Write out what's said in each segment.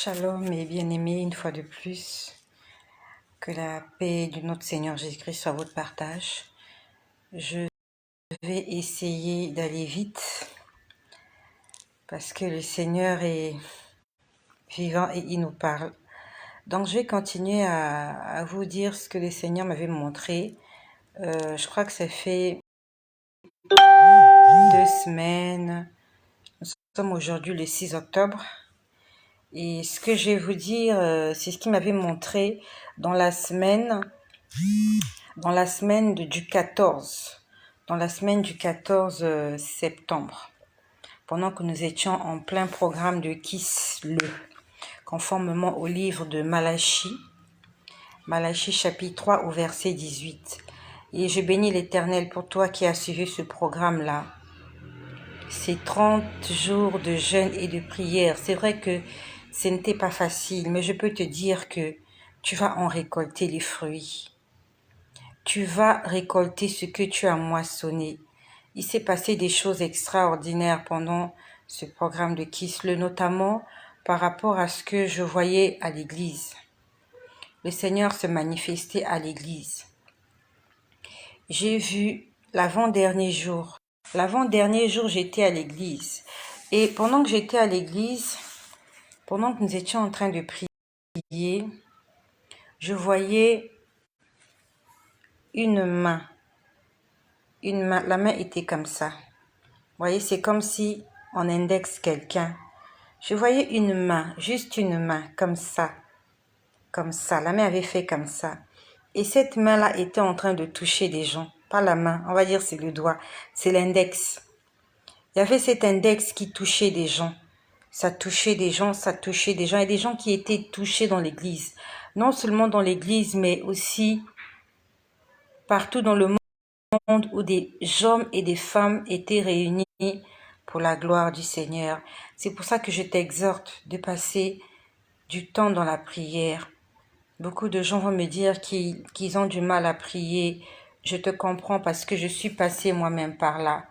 Shalom et bien-aimés, une fois de plus, que la paix de notre Seigneur Jésus-Christ soit votre partage. Je vais essayer d'aller vite parce que le Seigneur est vivant et il nous parle. Donc je vais continuer à vous dire ce que le Seigneur m'avait montré. Je crois que ça fait 2 semaines. Nous sommes aujourd'hui le 6 octobre. Et ce que je vais vous dire, c'est ce qu'il m'avait montré dans la semaine du 14, dans la semaine du 14 septembre, pendant que nous étions en plein programme de Kislev, conformément au livre de Malachie chapitre 3 au verset 18. Et je bénis l'Éternel pour toi qui as suivi ce programme-là. Ces 30 jours de jeûne et de prière, c'est vrai que ce n'était pas facile, mais je peux te dire que tu vas en récolter les fruits. Tu vas récolter ce que tu as moissonné. Il s'est passé des choses extraordinaires pendant ce programme de Kislev, notamment par rapport à ce que je voyais à l'église. Le Seigneur se manifestait à l'église. J'ai vu l'avant-dernier jour. L'avant-dernier jour, j'étais à l'église. Et pendant que j'étais à l'église, pendant que nous étions en train de prier, je voyais une main. La main était comme ça. Vous voyez, c'est comme si on indexe quelqu'un. Je voyais une main, juste une main, comme ça. Comme ça. La main avait fait comme ça. Et cette main-là était en train de toucher des gens. Pas la main, on va dire c'est le doigt. C'est l'index. Il y avait cet index qui touchait des gens. Ça touchait des gens, ça touchait des gens. Il y a des gens qui étaient touchés dans l'église. Non seulement dans l'église, mais aussi partout dans le monde où des hommes et des femmes étaient réunis pour la gloire du Seigneur. C'est pour ça que je t'exhorte de passer du temps dans la prière. Beaucoup de gens vont me dire qu'ils ont du mal à prier. Je te comprends parce que je suis passée moi-même par là.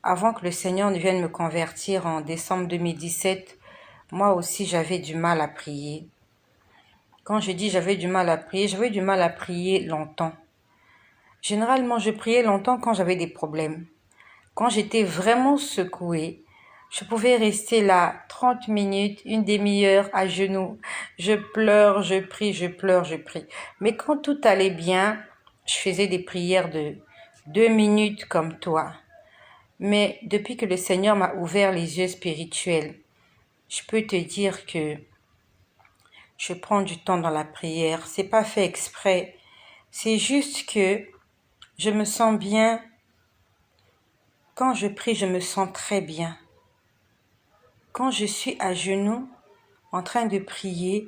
Avant que le Seigneur ne vienne me convertir en décembre 2017, moi aussi j'avais du mal à prier. Quand je dis j'avais du mal à prier longtemps. Généralement, je priais longtemps quand j'avais des problèmes. Quand j'étais vraiment secouée, je pouvais rester là 30 minutes, une demi-heure à genoux. Je pleure, je prie, je pleure, je prie. Mais quand tout allait bien, je faisais des prières de 2 minutes comme toi. Mais depuis que le Seigneur m'a ouvert les yeux spirituels, je peux te dire que je prends du temps dans la prière. C'est pas fait exprès. C'est juste que je me sens bien. Quand je prie, je me sens très bien. Quand je suis à genoux, en train de prier,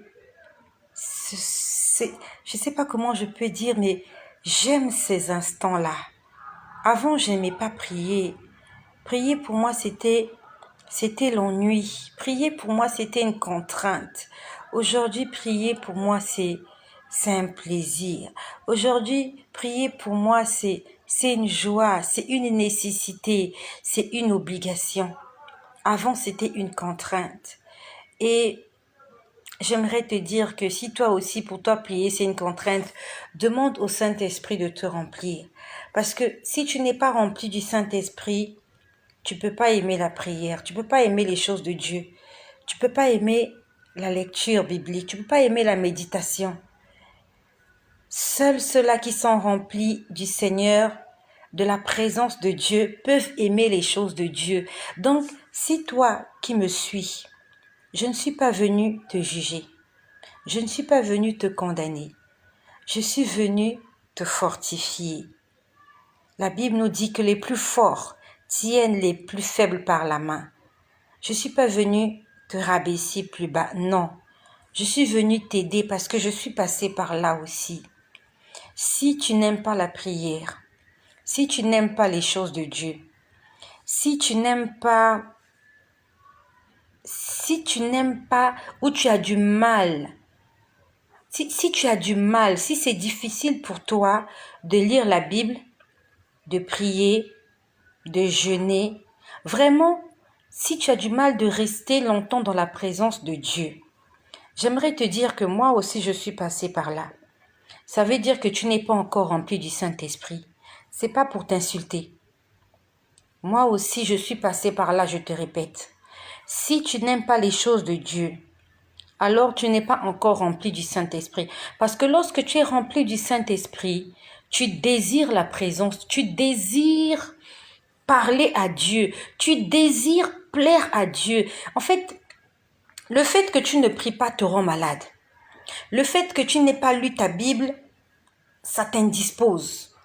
je sais pas comment je peux dire, mais j'aime ces instants-là. Avant, j'aimais pas prier. Prier pour moi, c'était l'ennui. Prier pour moi, c'était une contrainte. Aujourd'hui, prier pour moi, c'est un plaisir. Aujourd'hui, prier pour moi, c'est une joie, c'est une nécessité, c'est une obligation. Avant, c'était une contrainte. Et j'aimerais te dire que si toi aussi, pour toi, prier, c'est une contrainte, demande au Saint-Esprit de te remplir. Parce que si tu n'es pas rempli du Saint-Esprit, tu peux pas aimer la prière, tu peux pas aimer les choses de Dieu, tu peux pas aimer la lecture biblique, tu peux pas aimer la méditation. Seuls ceux-là qui sont remplis du Seigneur, de la présence de Dieu, peuvent aimer les choses de Dieu. Donc, si toi qui me suis, je ne suis pas venu te juger, je ne suis pas venu te condamner, je suis venu te fortifier. La Bible nous dit que les plus forts tiennent les plus faibles par la main. Je ne suis pas venu te rabaisser plus bas, non. Je suis venu t'aider parce que je suis passé par là aussi. Si tu n'aimes pas la prière, si tu n'aimes pas les choses de Dieu, si tu n'aimes pas ou tu as du mal, si tu as du mal, si c'est difficile pour toi de lire la Bible, de prier, de jeûner, vraiment, si tu as du mal de rester longtemps dans la présence de Dieu, J'aimerais te dire que moi aussi je suis passée par là. Ça veut dire que tu n'es pas encore rempli du Saint-Esprit. C'est pas pour t'insulter. Moi aussi je suis passée par là, je te répète. Si tu n'aimes pas les choses de Dieu, alors tu n'es pas encore rempli du Saint-Esprit. Parce que lorsque tu es rempli du Saint-Esprit, tu désires la présence, tu désires parler à Dieu, tu désires plaire à Dieu. En fait, le fait que tu ne pries pas te rend malade. Le fait que tu n'aies pas lu ta Bible, ça t'indispose.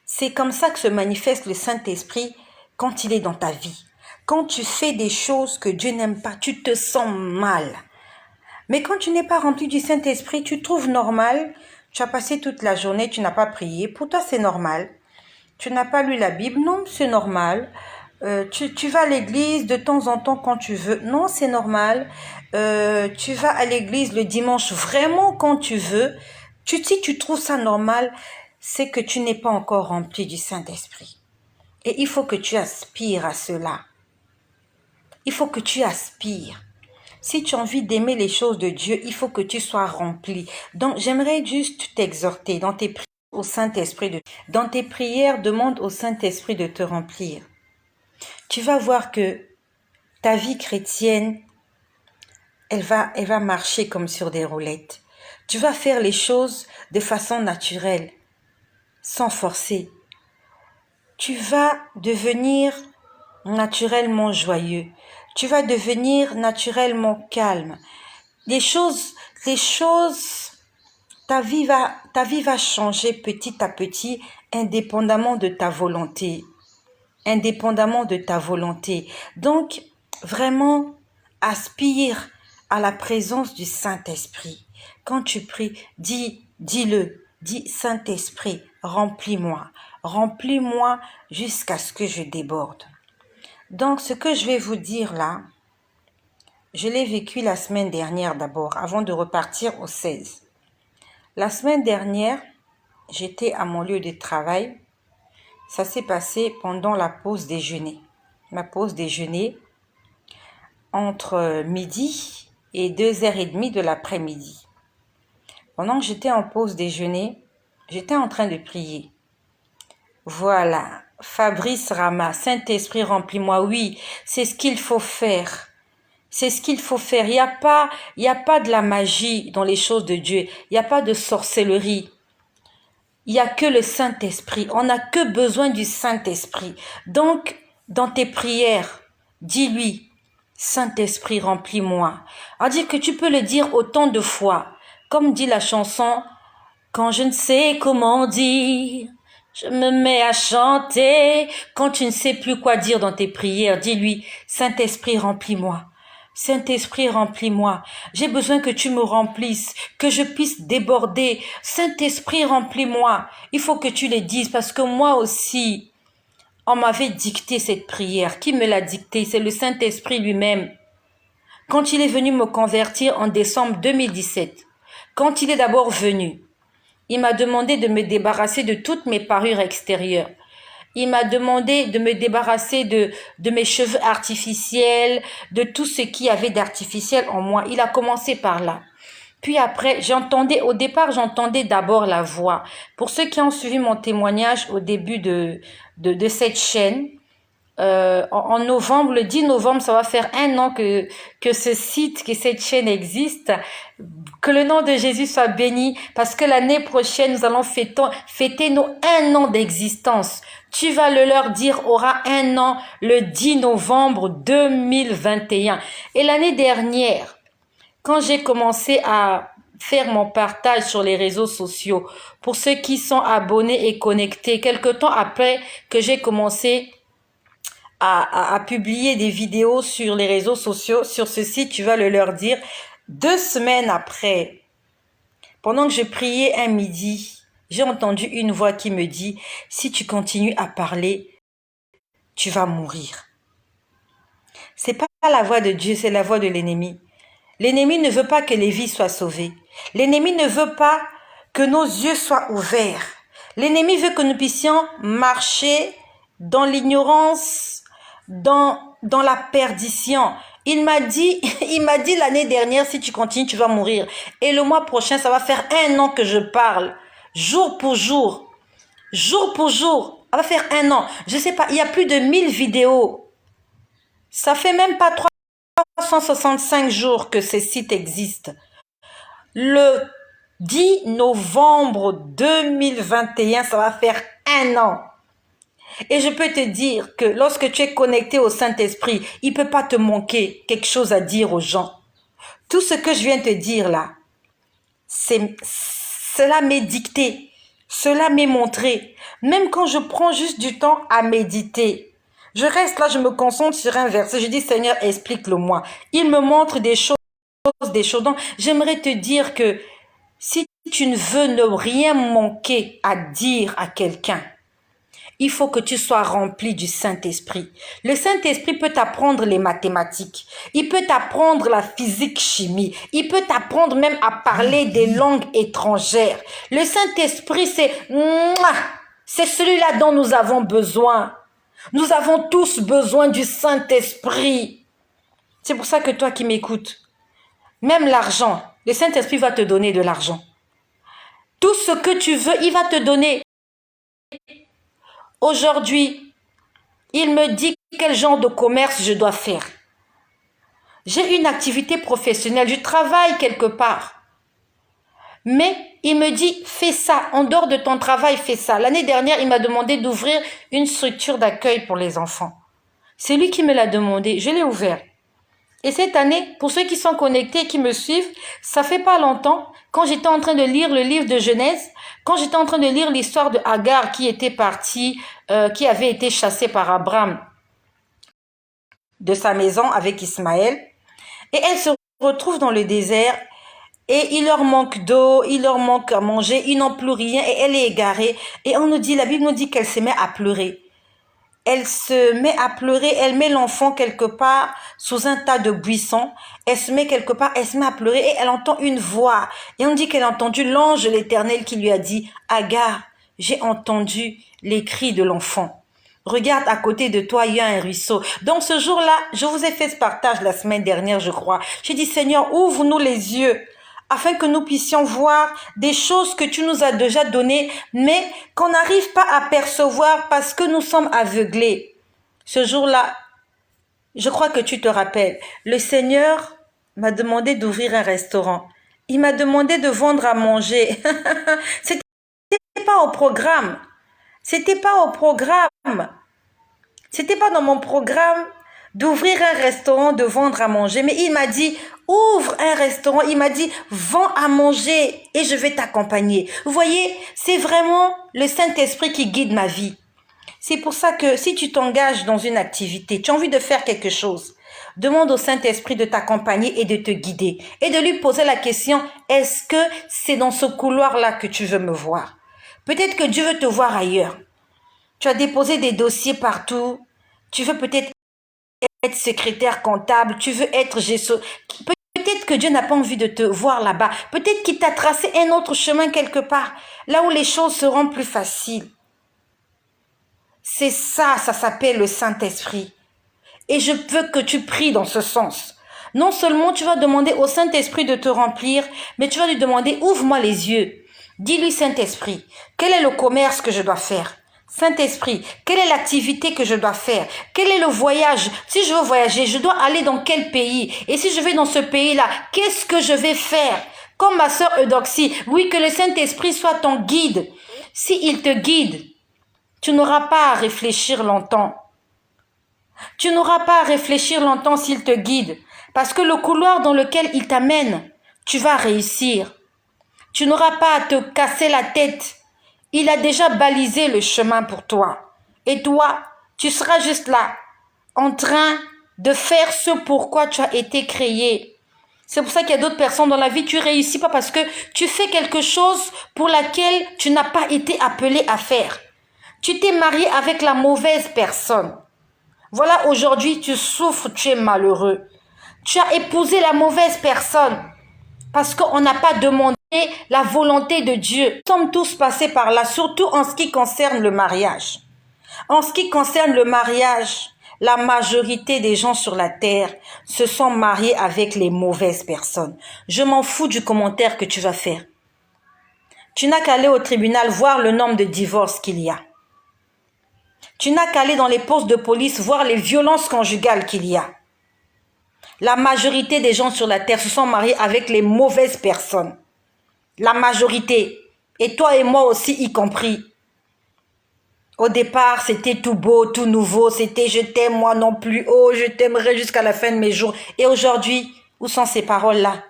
C'est comme ça que se manifeste le Saint-Esprit quand il est dans ta vie. Quand tu fais des choses que Dieu n'aime pas, tu te sens mal. Mais quand tu n'es pas rempli du Saint-Esprit, tu trouves normal, tu as passé toute la journée, tu n'as pas prié, pour toi c'est normal. Tu n'as pas lu la Bible, non, c'est normal. Tu vas à l'église de temps en temps quand tu veux, non, c'est normal. Tu vas à l'église le dimanche vraiment quand tu veux. Si tu trouves ça normal, c'est que tu n'es pas encore rempli du Saint-Esprit. Et il faut que tu aspires à cela. Il faut que tu aspires. Si tu as envie d'aimer les choses de Dieu, il faut que tu sois rempli. Donc, j'aimerais juste t'exhorter dans tes prières au Saint-Esprit. Dans tes prières, demande au Saint-Esprit de te remplir. Tu vas voir que ta vie chrétienne, elle va marcher comme sur des roulettes. Tu vas faire les choses de façon naturelle, sans forcer. Tu vas devenir naturellement joyeux. Tu vas devenir naturellement calme. Les choses, ta vie va changer petit à petit, indépendamment de ta volonté. Indépendamment de ta volonté. Donc, vraiment, aspire à la présence du Saint-Esprit. Quand tu pries, dis-le, dis Saint-Esprit, remplis-moi. Remplis-moi jusqu'à ce que je déborde. Donc, ce que je vais vous dire là, je l'ai vécu la semaine dernière d'abord, avant de repartir au 16. La semaine dernière, j'étais à mon lieu de travail. Ça s'est passé pendant la pause déjeuner. Ma pause déjeuner, entre midi et 2h30 de l'après-midi. Pendant que j'étais en pause déjeuner, j'étais en train de prier. Voilà, Fabrice Rama, Saint-Esprit remplis-moi. Oui, c'est ce qu'il faut faire. C'est ce qu'il faut faire. Il y a pas de la magie dans les choses de Dieu. Il n'y a pas de sorcellerie. Il n'y a que le Saint-Esprit. On n'a que besoin du Saint-Esprit. Donc, dans tes prières, dis-lui, Saint-Esprit, remplis-moi. C'est-à-dire que tu peux le dire autant de fois. Comme dit la chanson, quand je ne sais comment dire, je me mets à chanter. Quand tu ne sais plus quoi dire dans tes prières, dis-lui, Saint-Esprit, remplis-moi. Saint-Esprit, remplis-moi. J'ai besoin que tu me remplisses, que je puisse déborder. Saint-Esprit, remplis-moi. Il faut que tu le dises parce que moi aussi, on m'avait dicté cette prière. Qui me l'a dictée? C'est le Saint-Esprit lui-même. Quand il est venu me convertir en décembre 2017, quand il est d'abord venu, il m'a demandé de me débarrasser de toutes mes parures extérieures. Il m'a demandé de me débarrasser de mes cheveux artificiels, de tout ce qu'il y avait d'artificiel en moi. Il a commencé par là. Puis après, au départ, j'entendais d'abord la voix. Pour ceux qui ont suivi mon témoignage au début de cette chaîne, en novembre, le 10 novembre, ça va faire 1 an que ce site, que cette chaîne existe. Que le nom de Jésus soit béni, parce que l'année prochaine, nous allons fêter nos 1 an d'existence. Tu vas le leur dire, aura 1 an le 10 novembre 2021. Et l'année dernière, quand j'ai commencé à faire mon partage sur les réseaux sociaux, pour ceux qui sont abonnés et connectés, quelque temps après que j'ai commencé à publier des vidéos sur les réseaux sociaux, sur ce site, tu vas le leur dire, 2 semaines après, pendant que je priais un midi, j'ai entendu une voix qui me dit, si tu continues à parler, tu vas mourir. C'est pas la voix de Dieu, c'est la voix de l'ennemi. L'ennemi ne veut pas que les vies soient sauvées. L'ennemi ne veut pas que nos yeux soient ouverts. L'ennemi veut que nous puissions marcher dans l'ignorance, dans la perdition. Il m'a dit, il m'a dit l'année dernière, si tu continues, tu vas mourir. Et le mois prochain, ça va faire 1 an que je parle. Jour pour jour. Jour pour jour. Ça va faire 1 an. Je sais pas, il y a plus de 1000 vidéos. Ça fait même pas 365 jours que ces sites existent. Le 10 novembre 2021, ça va faire 1 an. Et je peux te dire que lorsque tu es connecté au Saint-Esprit, il ne peut pas te manquer quelque chose à dire aux gens. Tout ce que je viens de te dire là, cela m'est dicté, cela m'est montré. Même quand je prends juste du temps à méditer, je reste là, je me concentre sur un verset, je dis Seigneur, explique-le-moi. Il me montre des choses. Donc, j'aimerais te dire que si tu ne veux ne rien manquer à dire à quelqu'un, il faut que tu sois rempli du Saint-Esprit. Le Saint-Esprit peut t'apprendre les mathématiques. Il peut t'apprendre la physique, chimie. Il peut t'apprendre même à parler des langues étrangères. Le Saint-Esprit, c'est celui-là dont nous avons besoin. Nous avons tous besoin du Saint-Esprit. C'est pour ça que toi qui m'écoutes, même l'argent, le Saint-Esprit va te donner de l'argent. Tout ce que tu veux, il va te donner. Aujourd'hui, il me dit quel genre de commerce je dois faire. J'ai une activité professionnelle, je travaille quelque part. Mais il me dit, fais ça, en dehors de ton travail, fais ça. L'année dernière, il m'a demandé d'ouvrir une structure d'accueil pour les enfants. C'est lui qui me l'a demandé, je l'ai ouvert. Et cette année, pour ceux qui sont connectés, qui me suivent, ça fait pas longtemps, quand j'étais en train de lire le livre de Genèse, quand j'étais en train de lire l'histoire de Agar qui était partie, qui avait été chassée par Abraham de sa maison avec Ismaël, et elle se retrouve dans le désert, et il leur manque d'eau, il leur manque à manger, ils n'ont plus rien, et elle est égarée, et on nous dit, la Bible nous dit qu'elle se met à pleurer. Elle se met à pleurer, elle met l'enfant quelque part sous un tas de buissons, elle se met quelque part, elle se met à pleurer et elle entend une voix. Et on dit qu'elle a entendu l'ange de l'Éternel qui lui a dit, Agar, j'ai entendu les cris de l'enfant. Regarde à côté de toi, il y a un ruisseau. Donc ce jour-là, je vous ai fait ce partage la semaine dernière, je crois. J'ai dit, Seigneur, ouvre-nous les yeux afin que nous puissions voir des choses que tu nous as déjà données, mais qu'on n'arrive pas à percevoir parce que nous sommes aveuglés. Ce jour-là, je crois que tu te rappelles, le Seigneur m'a demandé d'ouvrir un restaurant. Il m'a demandé de vendre à manger. C'était pas au programme. C'était pas au programme. C'était pas dans mon programme d'ouvrir un restaurant, de vendre à manger. Mais il m'a dit, ouvre un restaurant. Il m'a dit, vends à manger et je vais t'accompagner. Vous voyez, c'est vraiment le Saint-Esprit qui guide ma vie. C'est pour ça que si tu t'engages dans une activité, tu as envie de faire quelque chose, demande au Saint-Esprit de t'accompagner et de te guider. Et de lui poser la question, est-ce que c'est dans ce couloir-là que tu veux me voir? Peut-être que Dieu veut te voir ailleurs. Tu as déposé des dossiers partout. Tu veux peut-être être secrétaire comptable, tu veux être gestion. Peut-être que Dieu n'a pas envie de te voir là-bas. Peut-être qu'il t'a tracé un autre chemin quelque part, là où les choses seront plus faciles. C'est ça, ça s'appelle le Saint-Esprit. Et je veux que tu pries dans ce sens. Non seulement tu vas demander au Saint-Esprit de te remplir, mais tu vas lui demander, ouvre-moi les yeux. Dis-lui, Saint-Esprit, quel est le commerce que je dois faire? Saint-Esprit, quelle est l'activité que je dois faire? Quel est le voyage? Si je veux voyager, je dois aller dans quel pays? Et si je vais dans ce pays-là, qu'est-ce que je vais faire? Comme ma sœur Eudoxie, oui, que le Saint-Esprit soit ton guide. S'il te guide, tu n'auras pas à réfléchir longtemps. Tu n'auras pas à réfléchir longtemps s'il te guide. Parce que le couloir dans lequel il t'amène, tu vas réussir. Tu n'auras pas à te casser la tête. Il a déjà balisé le chemin pour toi. Et toi, tu seras juste là, en train de faire ce pourquoi tu as été créé. C'est pour ça qu'il y a d'autres personnes dans la vie, tu réussis pas parce que tu fais quelque chose pour laquelle tu n'as pas été appelé à faire. Tu t'es marié avec la mauvaise personne. Voilà, aujourd'hui, tu souffres, tu es malheureux. Tu as épousé la mauvaise personne parce qu'on n'a pas demandé la volonté de Dieu. Nous sommes tous passés par là, surtout en ce qui concerne le mariage. En ce qui concerne le mariage, La majorité des gens sur la terre se sont mariés avec les mauvaises personnes. Je m'en fous du commentaire que tu vas faire. Tu n'as qu'à aller au tribunal voir le nombre de divorces qu'il y a. Tu n'as qu'à aller dans les postes de police voir les violences conjugales qu'il y a. La majorité des gens sur la terre se sont mariés avec les mauvaises personnes. La majorité. Et toi et moi aussi y compris. Au départ, c'était tout beau, tout nouveau. C'était je t'aime, moi non plus. Oh, je t'aimerai jusqu'à la fin de mes jours. Et aujourd'hui, où sont ces paroles-là?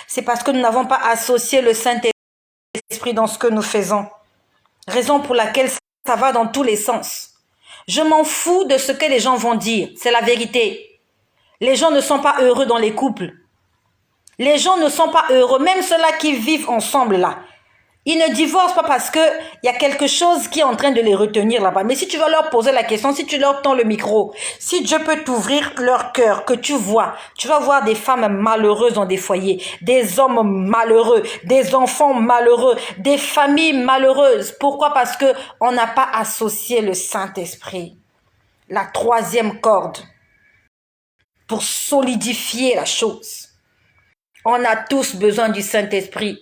C'est parce que nous n'avons pas associé le Saint-Esprit dans ce que nous faisons. Raison pour laquelle ça va dans tous les sens. Je m'en fous de ce que les gens vont dire. C'est la vérité. Les gens ne sont pas heureux dans les couples. Les gens ne sont pas heureux. Même ceux-là qui vivent ensemble là. Ils ne divorcent pas parce qu'il y a quelque chose qui est en train de les retenir là-bas. Mais si tu vas leur poser la question, si tu leur tends le micro, si Dieu peut t'ouvrir leur cœur, que tu vas voir des femmes malheureuses dans des foyers, des hommes malheureux, des enfants malheureux, des familles malheureuses. Pourquoi? Parce qu'on n'a pas associé le Saint-Esprit, la troisième corde, pour solidifier la chose. On a tous besoin du Saint-Esprit.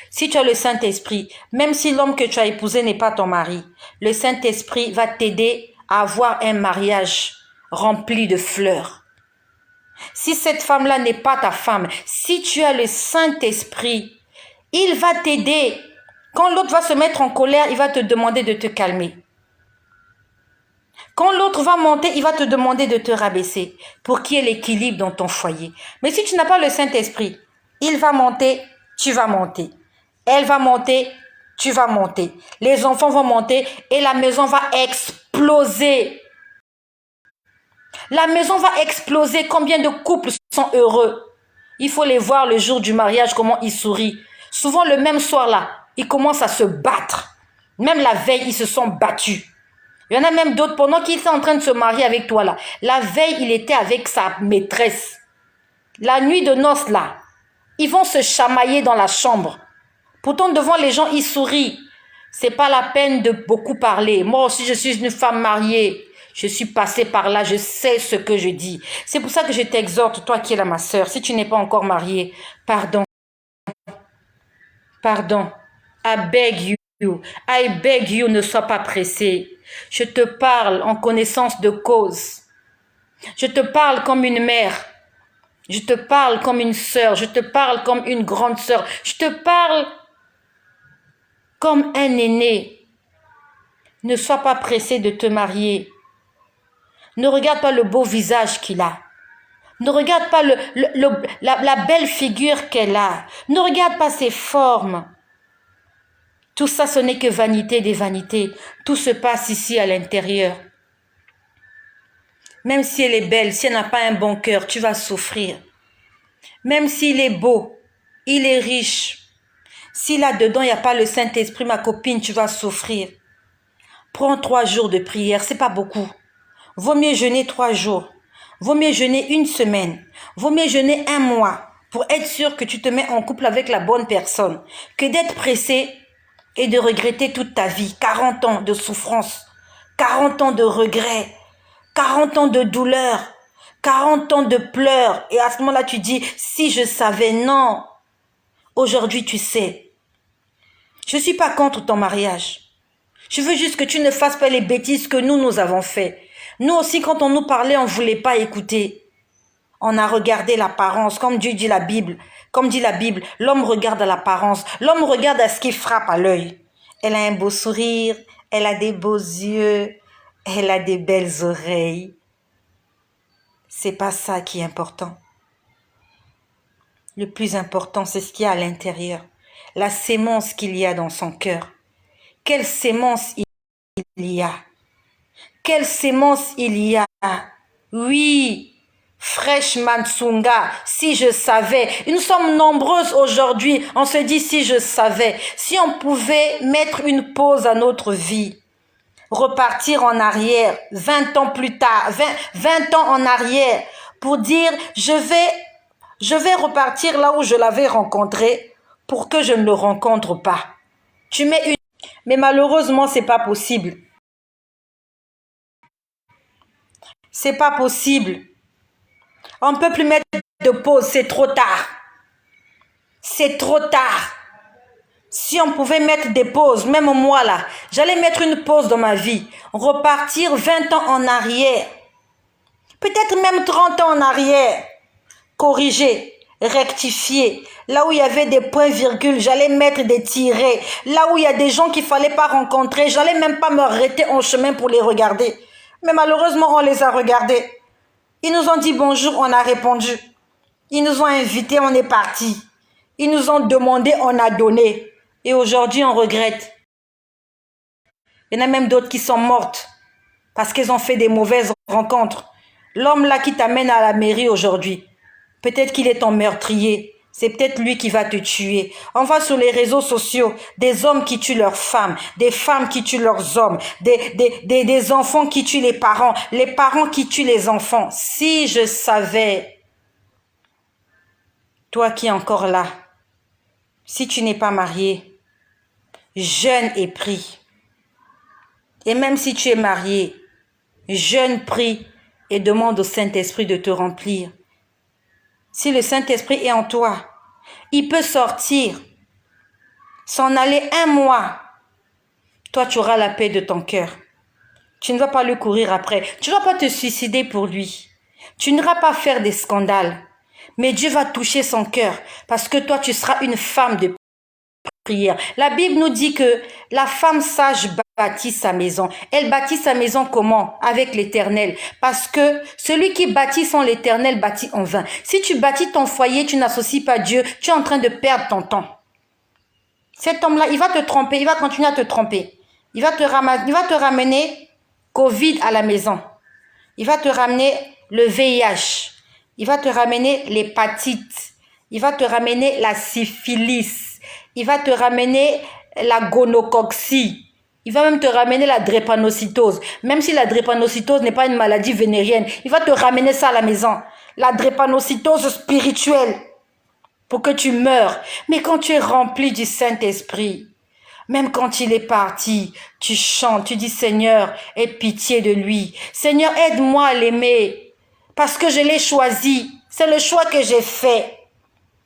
Si tu as le Saint-Esprit, même si l'homme que tu as épousé n'est pas ton mari, le Saint-Esprit va t'aider à avoir un mariage rempli de fleurs. Si cette femme-là n'est pas ta femme, si tu as le Saint-Esprit, il va t'aider. Quand l'autre va se mettre en colère, il va te demander de te calmer. Quand l'autre va monter, il va te demander de te rabaisser pour qu'il y ait l'équilibre dans ton foyer. Mais si tu n'as pas le Saint-Esprit, il va monter, tu vas monter. Elle va monter, tu vas monter. Les enfants vont monter et la maison va exploser. La maison va exploser. Combien de couples sont heureux? Il faut les voir le jour du mariage, comment ils sourient. Souvent le même soir là, ils commencent à se battre. Même la veille, ils se sont battus. Il y en a même d'autres, pendant qu'ils sont en train de se marier avec toi là, la veille, il était avec sa maîtresse. La nuit de noces là, ils vont se chamailler dans la chambre. Pourtant, devant les gens, ils sourient. C'est pas la peine de beaucoup parler. Moi aussi, je suis une femme mariée. Je suis passée par là, je sais ce que je dis. C'est pour ça que je t'exhorte, toi qui es là, ma sœur, si tu n'es pas encore mariée, pardon. Pardon. I beg you. I beg you, ne sois pas pressé. Je te parle en connaissance de cause. Je te parle comme une mère. Je te parle comme une sœur. Je te parle comme une grande sœur. Je te parle comme un aîné. Ne sois pas pressé de te marier. Ne regarde pas le beau visage qu'il a. Ne regarde pas la belle figure qu'elle a. Ne regarde pas ses formes. Tout ça, ce n'est que vanité des vanités. Tout se passe ici à l'intérieur. Même si elle est belle, si elle n'a pas un bon cœur, tu vas souffrir. Même s'il est beau, il est riche. Si là-dedans, il n'y a pas le Saint-Esprit, ma copine, tu vas souffrir. Prends 3 jours de prière, c'est pas beaucoup. Vaut mieux jeûner 3 jours. Vaut mieux jeûner 1 semaine. Vaut mieux jeûner 1 mois pour être sûr que tu te mets en couple avec la bonne personne que d'être pressé et de regretter toute ta vie. 40 ans de souffrance, 40 ans de regrets, 40 ans de douleur, 40 ans de pleurs. Et à ce moment-là, tu dis, si je savais, non. Aujourd'hui, tu sais. Je ne suis pas contre ton mariage. Je veux juste que tu ne fasses pas les bêtises que nous avons fait. Nous aussi, quand on nous parlait, on ne voulait pas écouter. On a regardé l'apparence, comme Dieu dit la Bible. Comme dit la Bible, l'homme regarde à l'apparence. L'homme regarde à ce qui frappe à l'œil. Elle a un beau sourire, elle a des beaux yeux, elle a des belles oreilles. C'est pas ça qui est important. Le plus important, c'est ce qu'il y a à l'intérieur. La sémence qu'il y a dans son cœur. Quelle sémence il y a? Quelle sémence il y a? Oui, fraîche Mansunga, si je savais. Nous sommes nombreuses aujourd'hui, on se dit si je savais. Si on pouvait mettre une pause à notre vie, repartir en arrière, 20 ans plus tard, 20 ans en arrière, pour dire je vais repartir là où je l'avais rencontré pour que je ne le rencontre pas. Tu mets une... Mais malheureusement, c'est pas possible. C'est pas possible. On ne peut plus mettre de pause, c'est trop tard. C'est trop tard. Si on pouvait mettre des pauses, même moi là, j'allais mettre une pause dans ma vie, repartir 20 ans en arrière, peut-être même 30 ans en arrière, corriger, rectifier. Là où il y avait des points-virgules, j'allais mettre des tirets. Là où il y a des gens qu'il ne fallait pas rencontrer, j'allais même pas m'arrêter en chemin pour les regarder. Mais malheureusement, on les a regardés. Ils nous ont dit bonjour, on a répondu. Ils nous ont invités, on est parti. Ils nous ont demandé, on a donné. Et aujourd'hui, on regrette. Il y en a même d'autres qui sont mortes parce qu'elles ont fait des mauvaises rencontres. L'homme là qui t'amène à la mairie aujourd'hui, peut-être qu'il est ton meurtrier. C'est peut-être lui qui va te tuer. On voit sur les réseaux sociaux des hommes qui tuent leurs femmes, des femmes qui tuent leurs hommes, des enfants qui tuent les parents qui tuent les enfants. Si je savais, toi qui es encore là, si tu n'es pas marié, jeûne et prie. Et même si tu es marié, jeûne, prie et demande au Saint-Esprit de te remplir. Si le Saint-Esprit est en toi, il peut sortir, s'en aller 1 mois. Toi, tu auras la paix de ton cœur. Tu ne vas pas lui courir après. Tu ne vas pas te suicider pour lui. Tu n'iras pas faire des scandales. Mais Dieu va toucher son cœur parce que toi, tu seras une femme de prière. La Bible nous dit que la femme sage bâtit sa maison. Elle bâtit sa maison comment? Avec l'Éternel. Parce que celui qui bâtit sans l'Éternel bâtit en vain. Si tu bâtis ton foyer, tu n'associes pas Dieu, tu es en train de perdre ton temps. Cet homme-là, il va te tromper, il va continuer à te tromper. Il va te ramener Covid à la maison. Il va te ramener le VIH. Il va te ramener l'hépatite. Il va te ramener la syphilis. Il va te ramener la gonocoxie. Il va même te ramener la drépanocytose. Même si la drépanocytose n'est pas une maladie vénérienne, il va te ramener ça à la maison. La drépanocytose spirituelle pour que tu meurs. Mais quand tu es rempli du Saint-Esprit, même quand il est parti, tu chantes, tu dis Seigneur, aie pitié de lui. Seigneur, aide-moi à l'aimer parce que je l'ai choisi. C'est le choix que j'ai fait.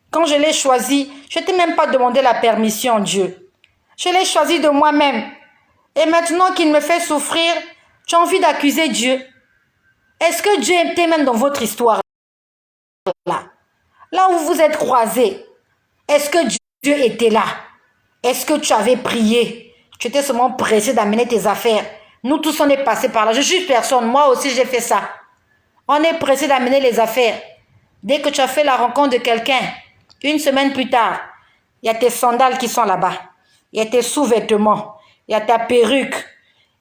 Quand je l'ai choisi, je ne t'ai même pas demandé la permission, Dieu. Je l'ai choisi de moi-même. Et maintenant qu'il me fait souffrir, tu as envie d'accuser Dieu. Est-ce que Dieu était même dans votre histoire là? Là où vous vous êtes croisés, est-ce que Dieu était là? Est-ce que tu avais prié? Tu étais seulement pressé d'amener tes affaires. Nous tous, on est passés par là. Je suis personne. Moi aussi, j'ai fait ça. On est pressé d'amener les affaires. Dès que tu as fait la rencontre de quelqu'un, 1 semaine plus tard, il y a tes sandales qui sont là-bas. Il y a tes sous-vêtements. Il y a ta perruque.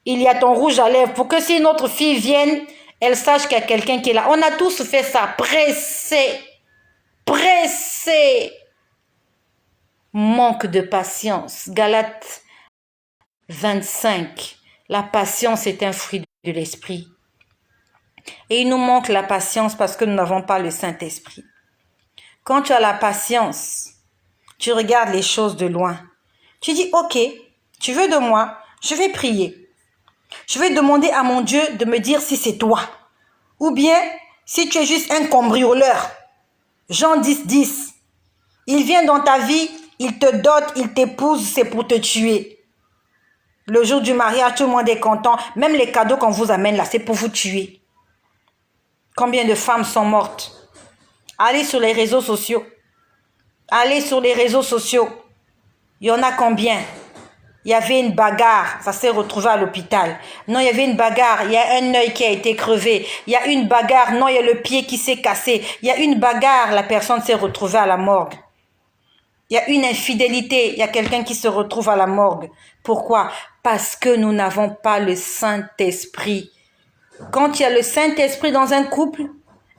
Il y a ton rouge à lèvres. Pour que si une autre fille vienne, elle sache qu'il y a quelqu'un qui est là. On a tous fait ça. Pressé. Pressé. Manque de patience. Galates 25. La patience est un fruit de l'esprit. Et il nous manque la patience parce que nous n'avons pas le Saint-Esprit. Quand tu as la patience, tu regardes les choses de loin. Tu dis, ok, tu veux de moi, je vais prier. Je vais demander à mon Dieu de me dire si c'est toi. Ou bien, si tu es juste un cambrioleur. Jean 10, 10. Il vient dans ta vie, il te dote, il t'épouse, c'est pour te tuer. Le jour du mariage, tout le monde est content. Même les cadeaux qu'on vous amène là, c'est pour vous tuer. Combien de femmes sont mortes? Allez sur les réseaux sociaux. Allez sur les réseaux sociaux. Il y en a combien? Il y avait une bagarre, ça s'est retrouvé à l'hôpital. Non, il y avait une bagarre, il y a un œil qui a été crevé. Il y a une bagarre, non, il y a le pied qui s'est cassé. Il y a une bagarre, la personne s'est retrouvée à la morgue. Il y a une infidélité, il y a quelqu'un qui se retrouve à la morgue. Pourquoi? Parce que nous n'avons pas le Saint-Esprit. Quand il y a le Saint-Esprit dans un couple,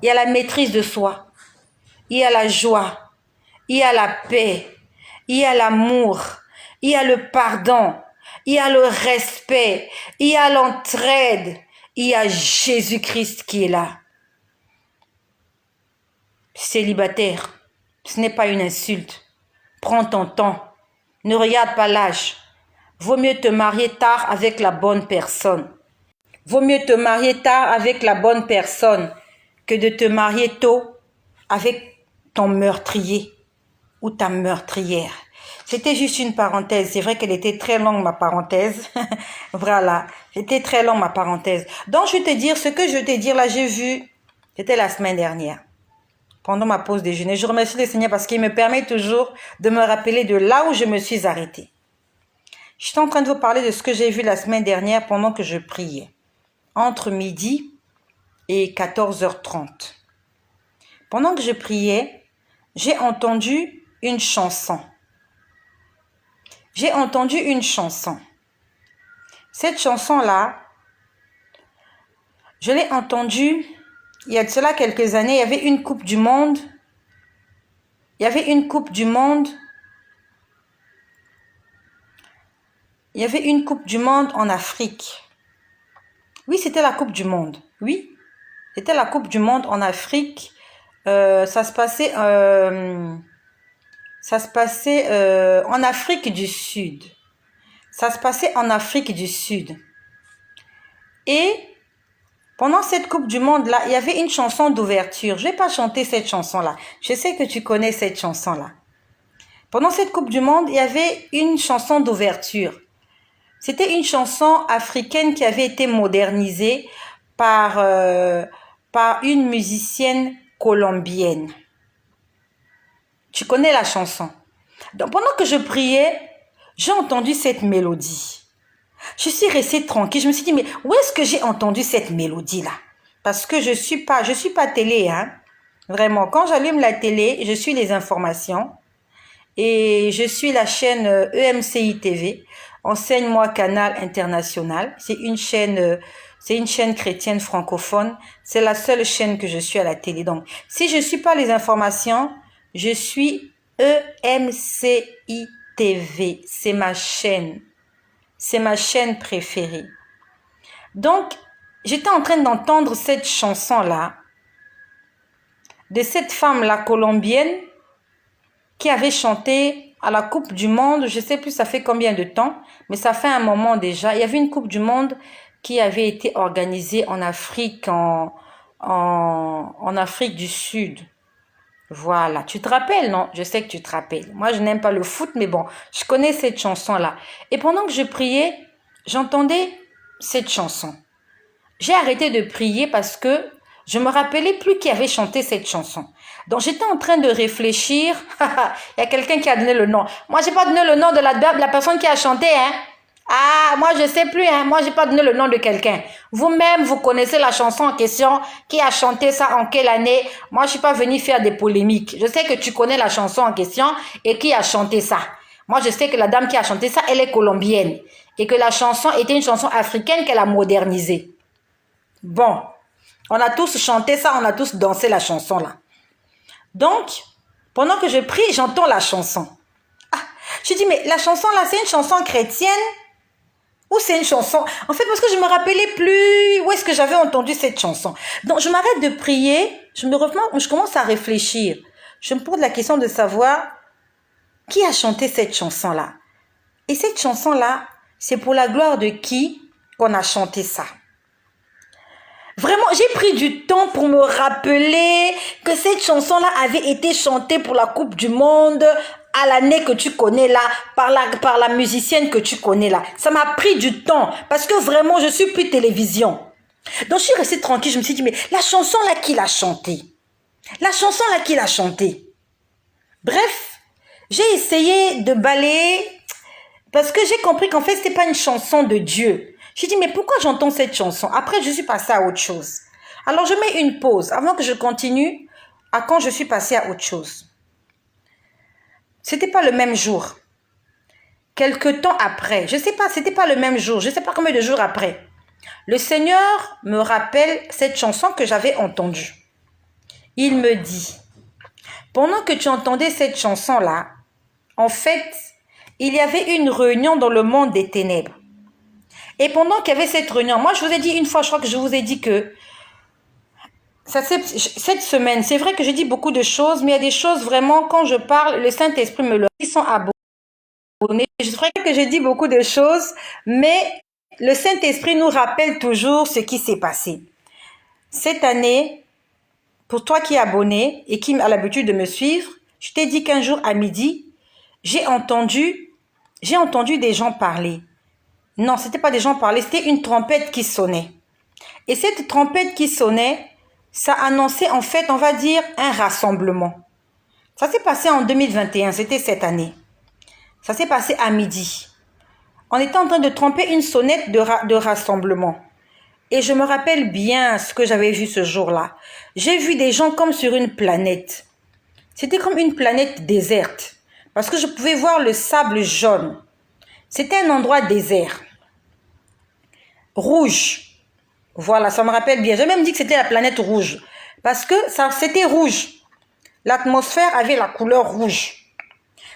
il y a la maîtrise de soi. Il y a la joie. Il y a la paix. Il y a l'amour. Il y a le pardon. Il y a le respect. Il y a l'entraide. Il y a Jésus-Christ qui est là. Célibataire, ce n'est pas une insulte. Prends ton temps. Ne regarde pas l'âge. Vaut mieux te marier tard avec la bonne personne. Vaut mieux te marier tard avec la bonne personne que de te marier tôt avec ton meurtrier ou ta meurtrière. C'était juste une parenthèse. C'est vrai qu'elle était très longue, ma parenthèse. Voilà. C'était très long, ma parenthèse. Donc, je vais te dire, ce que je vais te dire là, j'ai vu, c'était la semaine dernière, pendant ma pause déjeuner. Je remercie le Seigneur parce qu'il me permet toujours de me rappeler de là où je me suis arrêtée. Je suis en train de vous parler de ce que j'ai vu la semaine dernière pendant que je priais. Entre midi et 14h30. Pendant que je priais, j'ai entendu une chanson. J'ai entendu une chanson. Cette chanson-là, je l'ai entendue il y a de cela quelques années. Il y avait une coupe du monde. Il y avait une coupe du monde. Il y avait une coupe du monde en Afrique. Oui, c'était la coupe du monde. Oui, c'était la coupe du monde en Afrique. Ça se passait en Afrique du Sud. Ça se passait en Afrique du Sud. Et pendant cette Coupe du Monde-là, il y avait une chanson d'ouverture. Je ne vais pas chanter cette chanson-là. Je sais que tu connais cette chanson-là. Pendant cette Coupe du Monde, il y avait une chanson d'ouverture. C'était une chanson africaine qui avait été modernisée par une musicienne colombienne. Tu connais la chanson. Donc, pendant que je priais, j'ai entendu cette mélodie. Je suis restée tranquille. Je me suis dit, mais où est-ce que j'ai entendu cette mélodie-là? Parce que je suis pas télé, hein. Vraiment, quand j'allume la télé, je suis les informations. Et je suis la chaîne EMCI TV. Enseigne-moi Canal International. C'est une chaîne chrétienne francophone. C'est la seule chaîne que je suis à la télé. Donc, si je suis pas les informations, je suis EMCI TV. C'est ma chaîne. C'est ma chaîne préférée. Donc, j'étais en train d'entendre cette chanson-là de cette femme-là colombienne qui avait chanté à la Coupe du Monde. Je ne sais plus ça fait combien de temps, mais ça fait un moment déjà. Il y avait une Coupe du Monde qui avait été organisée en Afrique, en Afrique du Sud. Voilà, tu te rappelles, non? Je sais que tu te rappelles. Moi, je n'aime pas le foot, mais bon, je connais cette chanson-là. Et pendant que je priais, j'entendais cette chanson. J'ai arrêté de prier parce que je me rappelais plus qui avait chanté cette chanson. Donc, j'étais en train de réfléchir. Il y a quelqu'un qui a donné le nom. Moi, j'ai pas donné le nom de la personne qui a chanté, hein. Ah, moi, je sais plus, hein. Moi, j'ai pas donné le nom de quelqu'un. Vous-même, vous connaissez la chanson en question. Qui a chanté ça en quelle année? Moi, je suis pas venue faire des polémiques. Je sais que tu connais la chanson en question et qui a chanté ça. Moi, je sais que la dame qui a chanté ça, elle est colombienne. Et que la chanson était une chanson africaine qu'elle a modernisée. Bon. On a tous chanté ça, on a tous dansé la chanson là. Donc, pendant que je prie, j'entends la chanson. Ah, je dis, mais la chanson là, c'est une chanson chrétienne? Ou c'est une chanson? En fait, parce que je me rappelais plus où est-ce que j'avais entendu cette chanson. Donc, je m'arrête de prier, je commence à réfléchir. Je me pose la question de savoir qui a chanté cette chanson-là. Et cette chanson-là, c'est pour la gloire de qui qu'on a chanté ça. Vraiment, j'ai pris du temps pour me rappeler que cette chanson-là avait été chantée pour la Coupe du Monde à l'année que tu connais là, par la musicienne que tu connais là. Ça m'a pris du temps parce que vraiment, je suis plus télévision. Donc, je suis restée tranquille. Je me suis dit, mais la chanson là, qui l'a chantée? La chanson là, qui l'a chantée? Bref, j'ai essayé de balayer parce que j'ai compris qu'en fait, c'était pas une chanson de Dieu. J'ai dit, mais pourquoi j'entends cette chanson? Après, je suis passée à autre chose. Alors, je mets une pause avant que je continue à quand je suis passée à autre chose. C'était pas le même jour. Quelque temps après, je sais pas, c'était pas le même jour, je sais pas combien de jours après. Le Seigneur me rappelle cette chanson que j'avais entendue. Il me dit, pendant que tu entendais cette chanson-là, en fait, il y avait une réunion dans le monde des ténèbres. Et pendant qu'il y avait cette réunion, moi je vous ai dit une fois, je crois que je vous ai dit que cette semaine, c'est vrai que je dis beaucoup de choses, mais il y a des choses vraiment, quand je parle, le Saint-Esprit me le dit, ils sont abonnés. Je crois que j'ai dit beaucoup de choses, mais le Saint-Esprit nous rappelle toujours ce qui s'est passé. Cette année, pour toi qui es abonné et qui a l'habitude de me suivre, je t'ai dit qu'un jour à midi, j'ai entendu des gens parler. Non, c'était pas des gens parler, c'était une trompette qui sonnait. Et cette trompette qui sonnait, ça annonçait en fait, on va dire, un rassemblement. Ça s'est passé en 2021, c'était cette année. Ça s'est passé à midi. On était en train de tromper une sonnette de rassemblement. Et je me rappelle bien ce que j'avais vu ce jour-là. J'ai vu des gens comme sur une planète. C'était comme une planète déserte. Parce que je pouvais voir le sable jaune. C'était un endroit désert. Rouge. Voilà, ça me rappelle bien. J'ai même dit que c'était la planète rouge. Parce que c'était rouge. L'atmosphère avait la couleur rouge.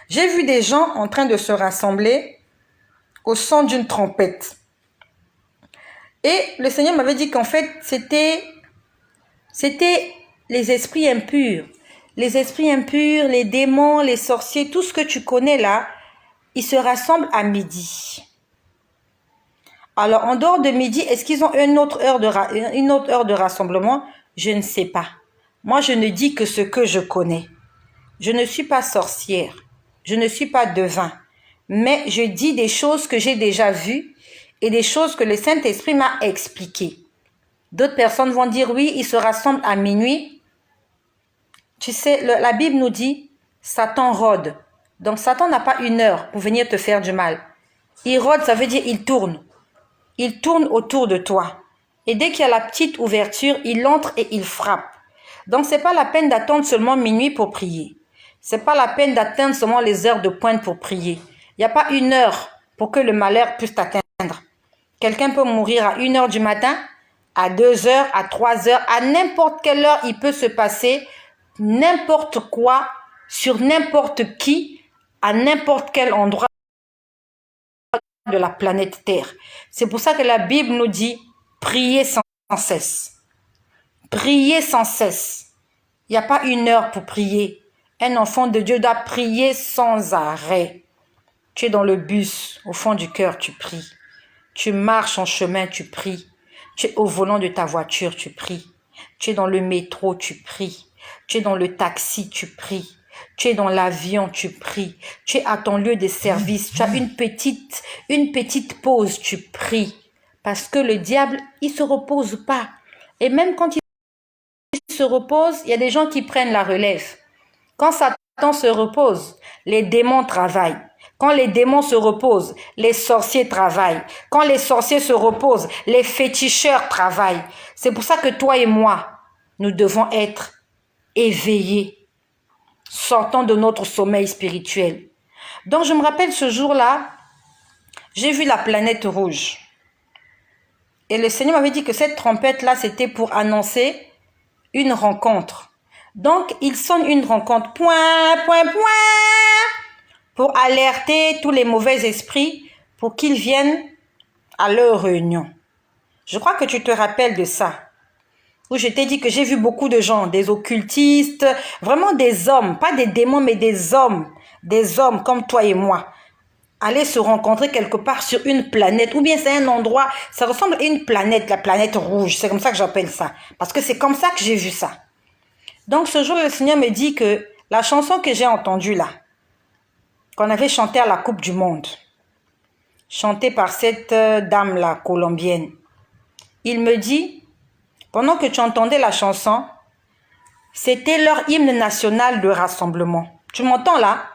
J'ai vu des gens en train de se rassembler au son d'une trompette. Et le Seigneur m'avait dit qu'en fait, c'était les esprits impurs. Les esprits impurs, les démons, les sorciers, tout ce que tu connais là, ils se rassemblent à midi. Alors, en dehors de midi, est-ce qu'ils ont une autre heure de rassemblement? Je ne sais pas. Moi, je ne dis que ce que je connais. Je ne suis pas sorcière. Je ne suis pas devin. Mais je dis des choses que j'ai déjà vues et des choses que le Saint-Esprit m'a expliquées. D'autres personnes vont dire, oui, ils se rassemblent à minuit. Tu sais, la Bible nous dit, Satan rôde. Donc, Satan n'a pas une heure pour venir te faire du mal. Il rôde, ça veut dire il tourne. Il tourne autour de toi. Et dès qu'il y a la petite ouverture, il entre et il frappe. Donc, c'est pas la peine d'attendre seulement minuit pour prier. C'est pas la peine d'attendre seulement les heures de pointe pour prier. Il n'y a pas une heure pour que le malheur puisse t'atteindre. Quelqu'un peut mourir à 1 heure du matin, à 2 heures, à 3 heures, à n'importe quelle heure il peut se passer n'importe quoi, sur n'importe qui, à n'importe quel endroit de la planète Terre. C'est pour ça que la Bible nous dit, priez sans cesse. Priez sans cesse. Il n'y a pas une heure pour prier. Un enfant de Dieu doit prier sans arrêt. Tu es dans le bus, au fond du cœur, tu pries. Tu marches en chemin, tu pries. Tu es au volant de ta voiture, tu pries. Tu es dans le métro, tu pries. Tu es dans le taxi, tu pries. Tu es dans l'avion, tu pries. Tu es à ton lieu de service. Tu as une petite pause, tu pries. Parce que le diable, il se repose pas. Et même quand il se repose, il y a des gens qui prennent la relève. Quand Satan se repose, les démons travaillent. Quand les démons se reposent, les sorciers travaillent. Quand les sorciers se reposent, les féticheurs travaillent. C'est pour ça que toi et moi, nous devons être éveillés, sortant de notre sommeil spirituel. Donc je me rappelle ce jour-là, j'ai vu la planète rouge. Et le Seigneur m'avait dit que cette trompette-là, c'était pour annoncer une rencontre. Donc, il sonne une rencontre, point, point, point, pour alerter tous les mauvais esprits pour qu'ils viennent à leur réunion. Je crois que tu te rappelles de ça. Où je t'ai dit que j'ai vu beaucoup de gens, des occultistes, vraiment des hommes, pas des démons, mais des hommes comme toi et moi, aller se rencontrer quelque part sur une planète, ou bien c'est un endroit, ça ressemble à une planète, la planète rouge, c'est comme ça que j'appelle ça, parce que c'est comme ça que j'ai vu ça. Donc ce jour, le Seigneur me dit que la chanson que j'ai entendue là, qu'on avait chantée à la Coupe du Monde, chantée par cette dame-là, colombienne, il me dit, pendant que tu entendais la chanson, c'était leur hymne national de rassemblement. Tu m'entends là?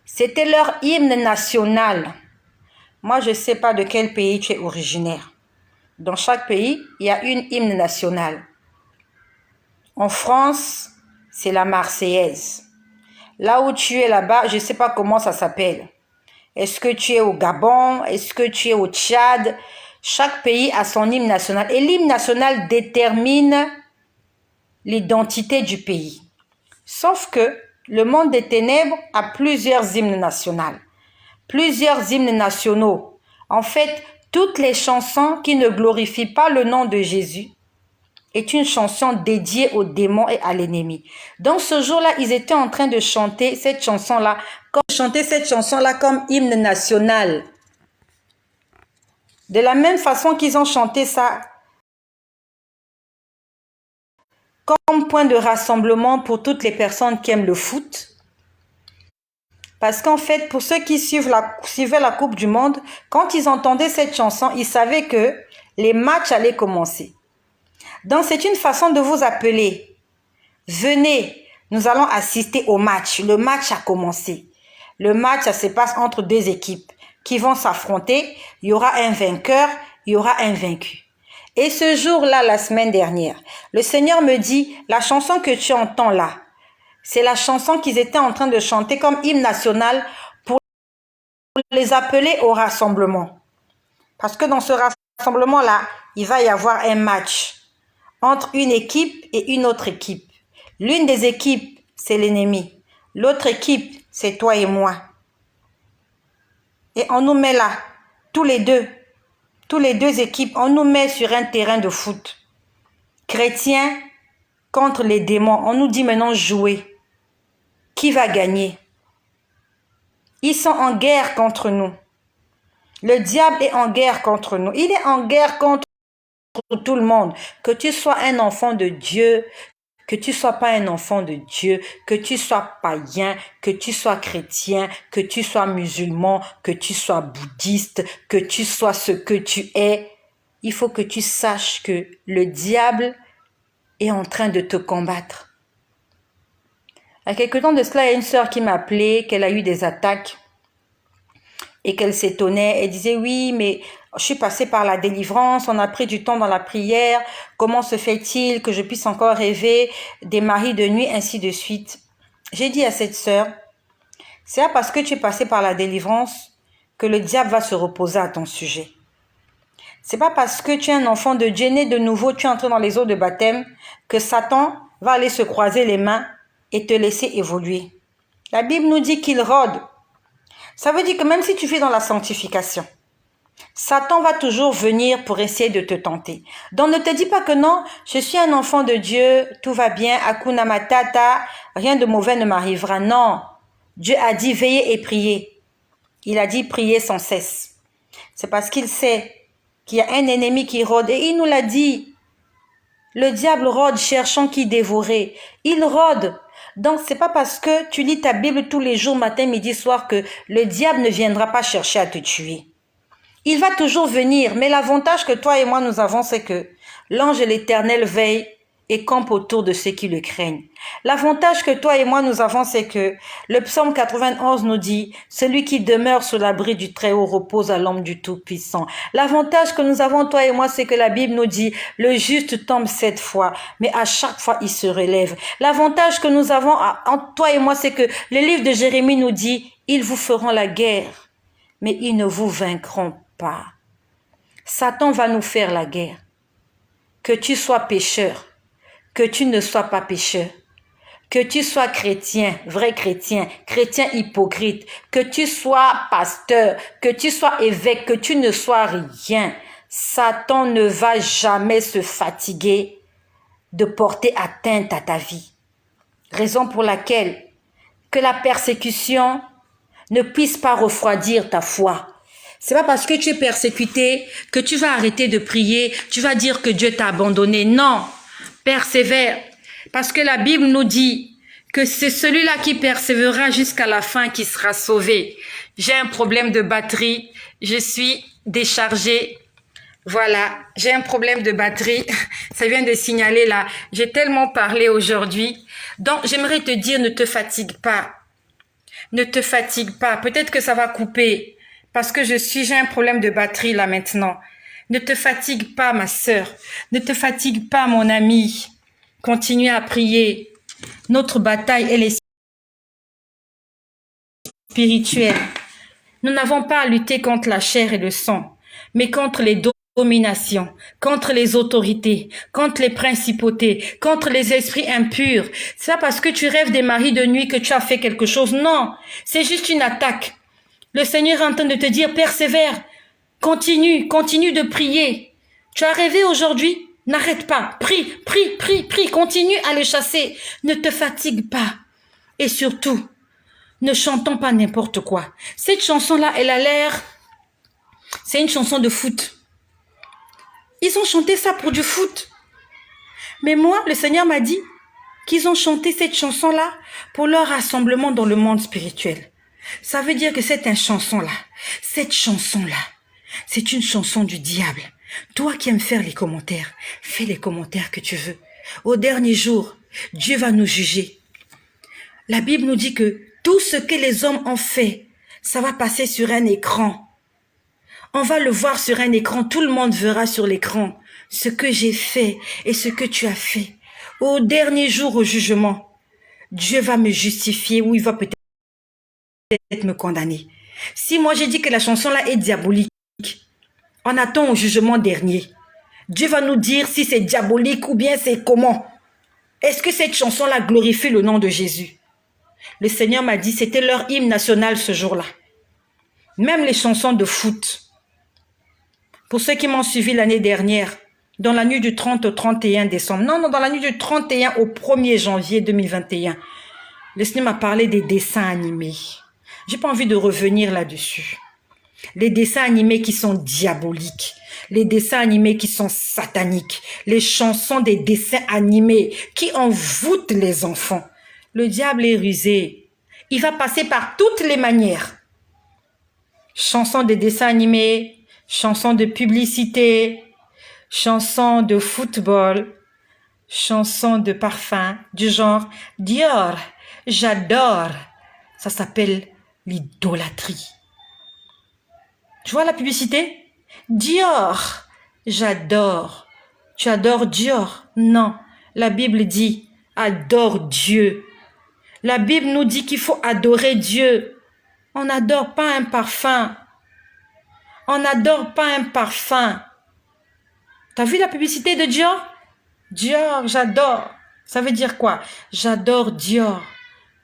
C'était leur hymne national. Moi, je ne sais pas de quel pays tu es originaire. Dans chaque pays, il y a une hymne nationale. En France, c'est la Marseillaise. Là où tu es là-bas, je ne sais pas comment ça s'appelle. Est-ce que tu es au Gabon? Est-ce que tu es au Tchad? Chaque pays a son hymne national. Et l'hymne national détermine l'identité du pays. Sauf que le monde des ténèbres a plusieurs hymnes nationaux. Plusieurs hymnes nationaux. En fait, toutes les chansons qui ne glorifient pas le nom de Jésus est une chanson dédiée aux démons et à l'ennemi. Donc ce jour-là, ils étaient en train de chanter cette chanson-là comme hymne national. De la même façon qu'ils ont chanté ça comme point de rassemblement pour toutes les personnes qui aiment le foot. Parce qu'en fait, pour ceux qui suivaient la Coupe du Monde, quand ils entendaient cette chanson, ils savaient que les matchs allaient commencer. Donc, c'est une façon de vous appeler. Venez, nous allons assister au match. Le match a commencé. Le match, ça se passe entre deux équipes qui vont s'affronter. Il y aura un vainqueur, il y aura un vaincu. Et ce jour-là, la semaine dernière, le Seigneur me dit, la chanson que tu entends là, c'est la chanson qu'ils étaient en train de chanter comme hymne national pour les appeler au rassemblement. Parce que dans ce rassemblement-là, il va y avoir un match entre une équipe et une autre équipe. L'une des équipes, c'est l'ennemi. L'autre équipe, c'est toi et moi. Et on nous met là, tous les deux équipes, on nous met sur un terrain de foot. Chrétiens contre les démons. On nous dit maintenant jouer. Qui va gagner? Ils sont en guerre contre nous. Le diable est en guerre contre nous. Il est en guerre contre tout le monde. Que tu sois un enfant de Dieu, que tu sois pas un enfant de Dieu, que tu sois païen, que tu sois chrétien, que tu sois musulman, que tu sois bouddhiste, que tu sois ce que tu es, il faut que tu saches que le diable est en train de te combattre. Il y a quelque temps de cela, il y a une sœur qui m'a appelé, qu'elle a eu des attaques et qu'elle s'étonnait. Elle disait, oui, mais je suis passée par la délivrance, on a pris du temps dans la prière, comment se fait-il que je puisse encore rêver des maris de nuit, ainsi de suite. J'ai dit à cette sœur, c'est pas parce que tu es passée par la délivrance que le diable va se reposer à ton sujet. C'est pas parce que tu es un enfant de Dieu, né de nouveau, tu es entré dans les eaux de baptême, que Satan va aller se croiser les mains et te laisser évoluer. La Bible nous dit qu'il rôde. Ça veut dire que même si tu vis dans la sanctification, Satan va toujours venir pour essayer de te tenter. Donc ne te dis pas que non, je suis un enfant de Dieu, tout va bien, Hakuna Matata, rien de mauvais ne m'arrivera. Non, Dieu a dit veillez et priez. Il a dit priez sans cesse. C'est parce qu'il sait qu'il y a un ennemi qui rôde et il nous l'a dit. Le diable rôde cherchant qui dévorer. Il rôde. Donc, c'est pas parce que tu lis ta Bible tous les jours, matin, midi, soir, que le diable ne viendra pas chercher à te tuer. Il va toujours venir, mais l'avantage que toi et moi nous avons, c'est que l'ange de l'Éternel veille et campe autour de ceux qui le craignent. L'avantage que toi et moi nous avons, c'est que le psaume 91 nous dit « Celui qui demeure sous l'abri du Très-Haut repose à l'ombre du Tout-Puissant ». L'avantage que nous avons, toi et moi, c'est que la Bible nous dit « Le juste tombe 7 fois, mais à chaque fois il se relève ». L'avantage que nous avons, entre toi et moi, c'est que le livre de Jérémie nous dit « Ils vous feront la guerre, mais ils ne vous vaincront pas ». Satan va nous faire la guerre. Que tu sois pécheur, que tu ne sois pas pécheur, que tu sois chrétien, vrai chrétien, chrétien hypocrite, que tu sois pasteur, que tu sois évêque, que tu ne sois rien, Satan ne va jamais se fatiguer de porter atteinte à ta vie. Raison pour laquelle que la persécution ne puisse pas refroidir ta foi. C'est pas parce que tu es persécuté que tu vas arrêter de prier, tu vas dire que Dieu t'a abandonné. Non, persévère. Parce que la Bible nous dit que c'est celui-là qui persévérera jusqu'à la fin qui sera sauvé. J'ai un problème de batterie, je suis déchargée. Voilà, j'ai un problème de batterie. Ça vient de signaler là. J'ai tellement parlé aujourd'hui. Donc, j'aimerais te dire, ne te fatigue pas. Ne te fatigue pas. Peut-être que ça va couper. Parce que j'ai un problème de batterie là maintenant. Ne te fatigue pas, ma sœur. Ne te fatigue pas, mon ami. Continue à prier. Notre bataille, elle est spirituelle. Nous n'avons pas à lutter contre la chair et le sang, mais contre les dominations, contre les autorités, contre les principautés, contre les esprits impurs. C'est pas parce que tu rêves des maris de nuit que tu as fait quelque chose. Non, c'est juste une attaque. Le Seigneur est en train de te dire, persévère, continue de prier. Tu as rêvé aujourd'hui? N'arrête pas, prie, continue à le chasser. Ne te fatigue pas. Et surtout, ne chantons pas n'importe quoi. Cette chanson-là, elle a l'air, c'est une chanson de foot. Ils ont chanté ça pour du foot. Mais moi, le Seigneur m'a dit qu'ils ont chanté cette chanson-là pour leur rassemblement dans le monde spirituel. Ça veut dire que cette chanson-là, c'est une chanson du diable. Toi qui aimes faire les commentaires, fais les commentaires que tu veux. Au dernier jour, Dieu va nous juger. La Bible nous dit que tout ce que les hommes ont fait, ça va passer sur un écran. On va le voir sur un écran. Tout le monde verra sur l'écran ce que j'ai fait et ce que tu as fait. Au dernier jour, au jugement, Dieu va me justifier ou il va peut-être me condamner. Si moi j'ai dit que la chanson-là est diabolique, on attend au jugement dernier. Dieu va nous dire si c'est diabolique ou bien c'est comment. Est-ce que cette chanson-là glorifie le nom de Jésus? Le Seigneur m'a dit c'était leur hymne national ce jour-là. Même les chansons de foot. Pour ceux qui m'ont suivi l'année dernière, dans la nuit du 30 au 31 décembre, non, dans la nuit du 31 au 1er janvier 2021, le Seigneur m'a parlé des dessins animés. J'ai pas envie de revenir là-dessus. Les dessins animés qui sont diaboliques, les dessins animés qui sont sataniques, les chansons des dessins animés qui envoûtent les enfants. Le diable est rusé. Il va passer par toutes les manières. Chansons de dessins animés, chansons de publicité, chansons de football, chansons de parfum, du genre Dior, j'adore. Ça s'appelle l'idolâtrie. Tu vois la publicité? Dior, j'adore. Tu adores Dior? Non, la Bible dit adore Dieu. La Bible nous dit qu'il faut adorer Dieu. On n'adore pas un parfum. On n'adore pas un parfum. T'as vu la publicité de Dior? Dior, j'adore. Ça veut dire quoi? J'adore Dior.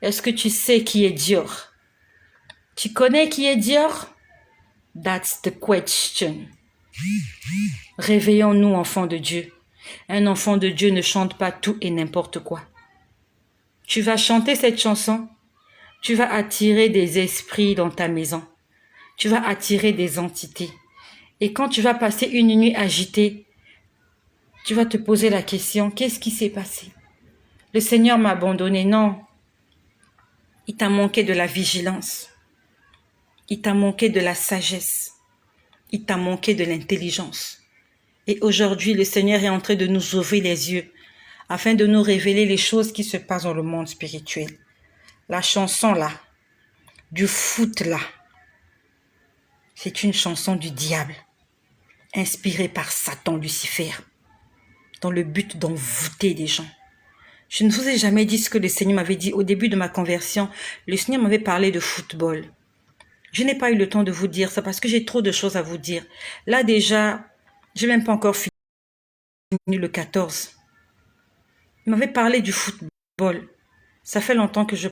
Est-ce que tu sais qui est Dior? Tu connais qui est Dior? That's the question. Réveillons-nous, enfants de Dieu. Un enfant de Dieu ne chante pas tout et n'importe quoi. Tu vas chanter cette chanson, tu vas attirer des esprits dans ta maison. Tu vas attirer des entités. Et quand tu vas passer une nuit agitée, tu vas te poser la question, qu'est-ce qui s'est passé? Le Seigneur m'a abandonné. Non. Il t'a manqué de la vigilance. Il t'a manqué de la sagesse. Il t'a manqué de l'intelligence. Et aujourd'hui, le Seigneur est en train de nous ouvrir les yeux afin de nous révéler les choses qui se passent dans le monde spirituel. La chanson là, du foot là, c'est une chanson du diable, inspirée par Satan Lucifer, dans le but d'envoûter des gens. Je ne vous ai jamais dit ce que le Seigneur m'avait dit au début de ma conversion. Le Seigneur m'avait parlé de football. Je n'ai pas eu le temps de vous dire ça parce que j'ai trop de choses à vous dire. Là déjà, je n'ai même pas encore fini le 14. Il m'avait parlé du football. Ça fait longtemps que je